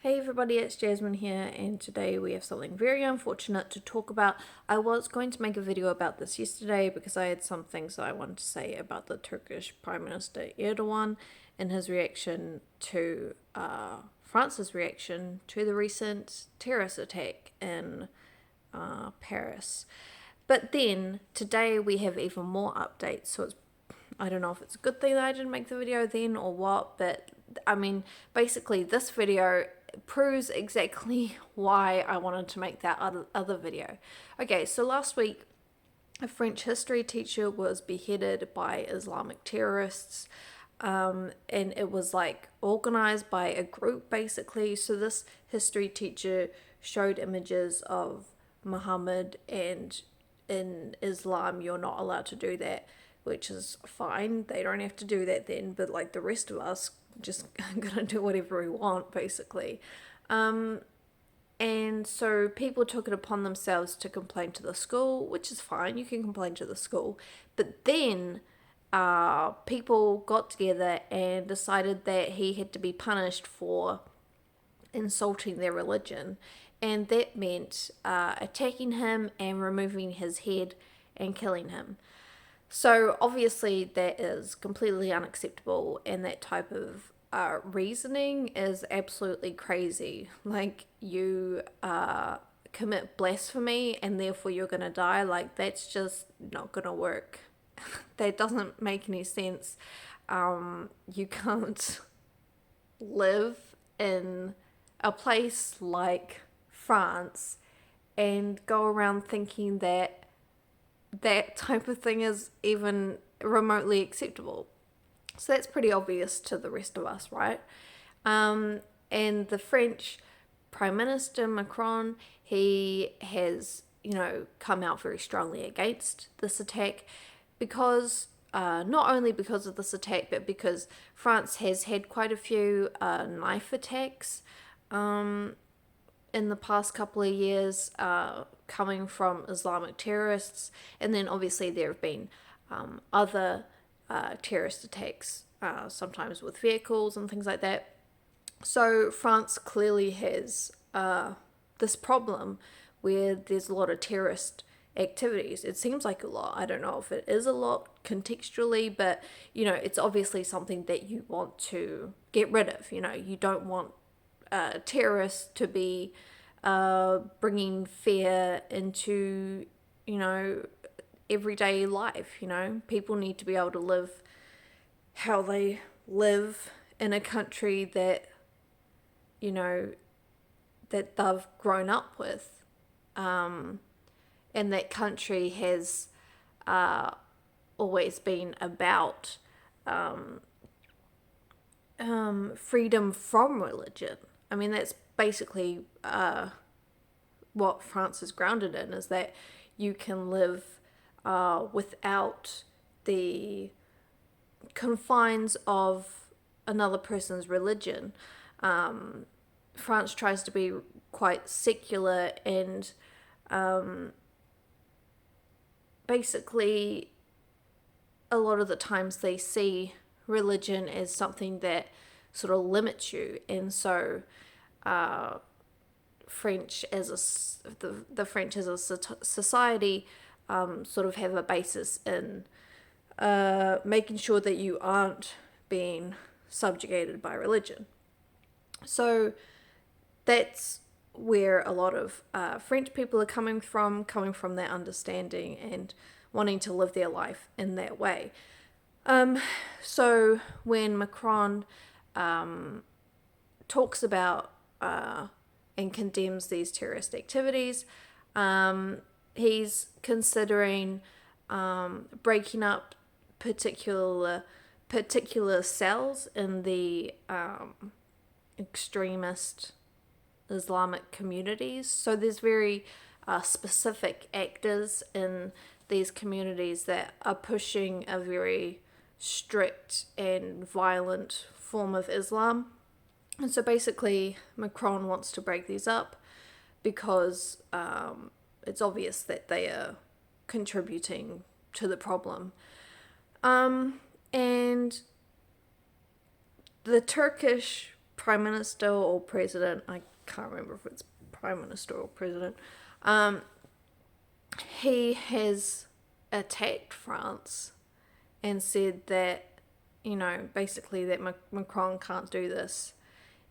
Hey everybody, it's Jasmine here, and today we have something very unfortunate to talk about. I was going to make a video about this yesterday because I had some things that I wanted to say about the Turkish Prime Minister Erdogan and his reaction to France's reaction to the recent terrorist attack in Paris. But then today we have even more updates, so I don't know if it's a good thing that I didn't make the video then or what, but I mean, basically this video proves exactly why I wanted to make that other video. Okay, so last week a French history teacher was beheaded by Islamic terrorists, and it was like organized by a group basically. So this history teacher showed images of Muhammad, and in Islam you're not allowed to do that, which is fine. They don't have to do that then, but like the rest of us just gonna do whatever we want basically. And so people took it upon themselves to complain to the school, which is fine, you can complain to the school. But then people got together and decided that he had to be punished for insulting their religion, and that meant attacking him and removing his head and killing him. So obviously that is completely unacceptable, and that type of reasoning is absolutely crazy. Like, you commit blasphemy and therefore you're gonna die. Like, that's just not gonna work. That doesn't make any sense. You can't live in a place like France and go around thinking that that type of thing is even remotely acceptable. So that's pretty obvious to the rest of us, right? And the French Prime Minister Macron, he has, come out very strongly against this attack because not only because of this attack, but because France has had quite a few knife attacks in the past couple of years, coming from Islamic terrorists, and then obviously there have been other terrorist attacks, sometimes with vehicles and things like that. So France clearly has this problem where there's a lot of terrorist activities. It seems like a lot. I don't know if it is a lot contextually, but it's obviously something that you want to get rid of. You don't want terrorists to be bringing fear into everyday life. People need to be able to live how they live in a country that that they've grown up with, and that country has always been about freedom from religion. I mean, that's basically what France is grounded in, is that you can live without the confines of another person's religion. France tries to be quite secular, and basically a lot of the times they see religion as something that sort of limits you, and so French as the French as a society sort of have a basis in making sure that you aren't being subjugated by religion. So that's where a lot of French people are coming from that understanding and wanting to live their life in that way. So when Macron talks about and condemns these terrorist activities, he's considering breaking up particular cells in the extremist Islamic communities. So there's very specific actors in these communities that are pushing a very strict and violent form of Islam. And so basically Macron wants to break these up because it's obvious that they are contributing to the problem. And the Turkish prime minister or president, I can't remember if it's prime minister or president, he has attacked France and said that, you know, basically that Macron can't do this,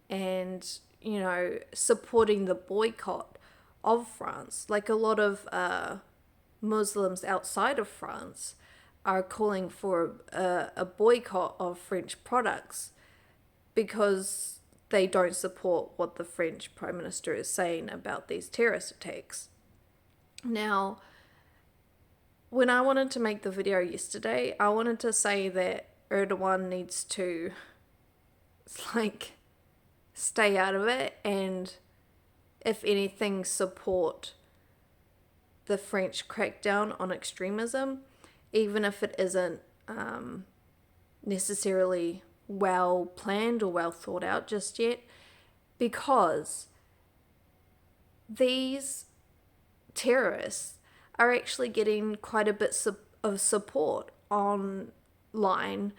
and, you know, supporting the boycott of France. Like, a lot of Muslims outside of France are calling for a boycott of French products because they don't support what the French Prime Minister is saying about these terrorist attacks. Now, when I wanted to make the video yesterday, I wanted to say that Erdogan needs to, like, stay out of it and, if anything, support the French crackdown on extremism, even if it isn't necessarily well planned or well thought out just yet, because these terrorists are actually getting quite a bit of support online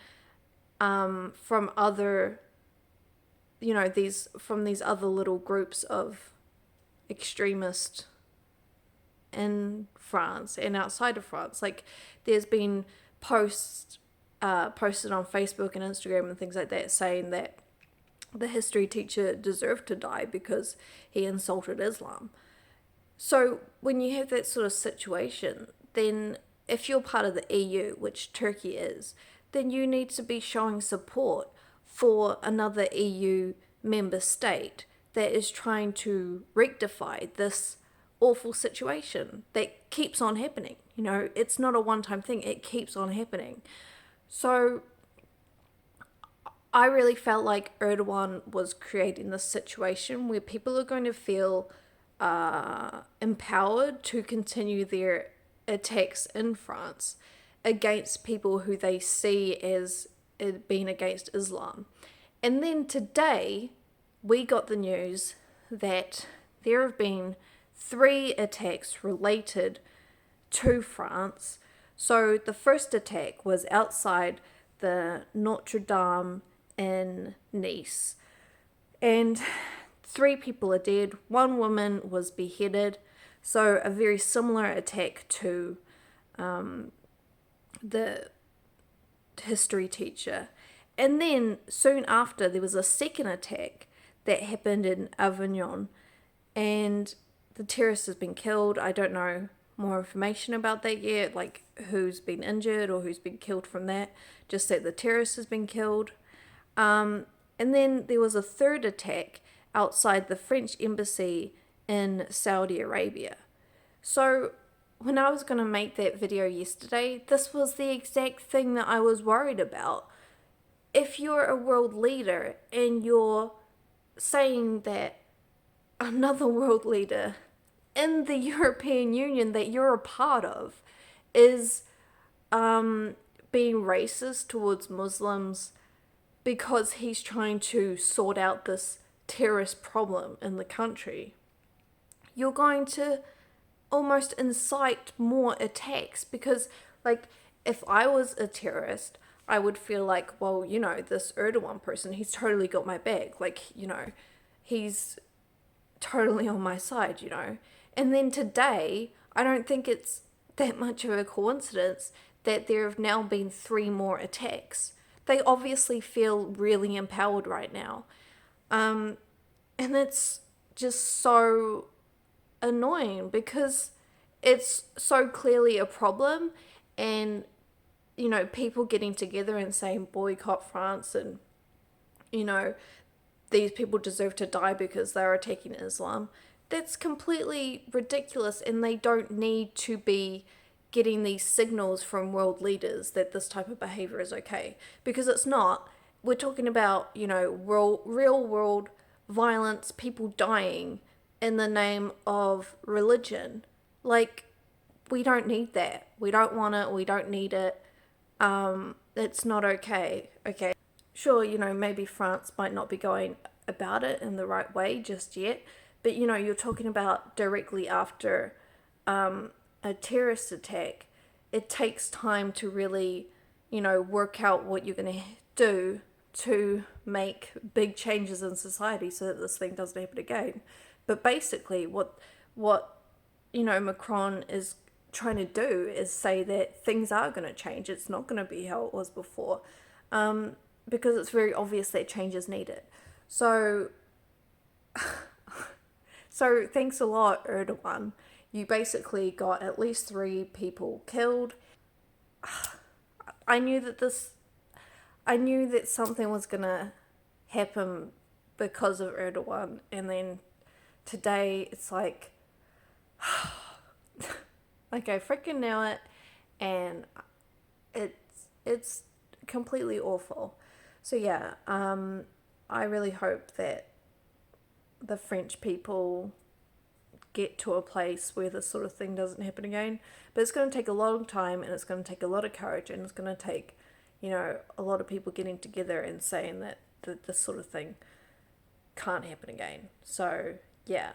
from other, you know, these other little groups of extremists in France and outside of France. Like, there's been posts posted on Facebook and Instagram and things like that saying that the history teacher deserved to die because he insulted Islam. So when you have that sort of situation, then if you're part of the EU, which Turkey is, then you need to be showing support for another EU member state that is trying to rectify this awful situation that keeps on happening. You know, it's not a one-time thing, it keeps on happening. So I really felt like Erdogan was creating this situation where people are going to feel empowered to continue their attacks in France against people who they see as being against Islam. And then today, we got the news that there have been 3 attacks related to France. So the first attack was outside the Notre Dame in Nice, and 3 people are dead. 1 woman was beheaded. So a very similar attack to the history teacher. And then soon after, there was a second attack that happened in Avignon, and the terrorist has been killed. I don't know more information about that yet, like who's been injured or who's been killed from that, just that the terrorist has been killed. And then there was a third attack outside the French embassy in Saudi Arabia. So when I was going to make that video yesterday, this was the exact thing that I was worried about. If you're a world leader and you're saying that another world leader in the European Union that you're a part of is being racist towards Muslims because he's trying to sort out this terrorist problem in the country, you're going to almost incite more attacks. Because, like, if I was a terrorist, I would feel like, well, you know, this Erdogan person, he's totally got my back. Like, you know, he's totally on my side, you know. And then today, I don't think it's that much of a coincidence that there have now been 3 more attacks. They obviously feel really empowered right now. And it's just so annoying because it's so clearly a problem, and, you know, people getting together and saying boycott France and, you know, these people deserve to die because they're attacking Islam. That's completely ridiculous, and they don't need to be getting these signals from world leaders that this type of behavior is okay, because it's not. We're talking about, you know, real world violence, people dying in the name of religion. Like, we don't need that. We don't want it. We don't need it. It's not okay. Okay. Sure, you know, maybe France might not be going about it in the right way just yet, but, you know, you're talking about directly after a terrorist attack. It takes time to really, you know, work out what you're going to do to make big changes in society so that this thing doesn't happen again. But basically, what Macron is trying to do is say that things are going to change. It's not going to be how it was before, because it's very obvious that change is needed. So, so thanks a lot, Erdogan. You basically got at least 3 people killed. I knew that something was gonna happen because of Erdogan, and then today it's like, like I freaking know it, and it's completely awful. So yeah, I really hope that the French people get to a place where this sort of thing doesn't happen again. But it's going to take a long time, and it's going to take a lot of courage, and it's going to take, a lot of people getting together and saying that this sort of thing can't happen again. So yeah,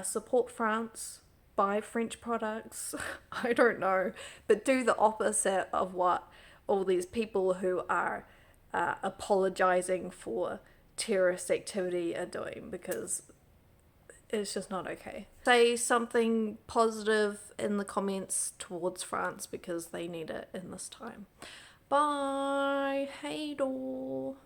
support France, buy French products. I don't know, but do the opposite of what all these people who are apologizing for terrorist activity are doing, because it's just not okay. Say something positive in the comments towards France, because they need it in this time. Bye. Hey, door.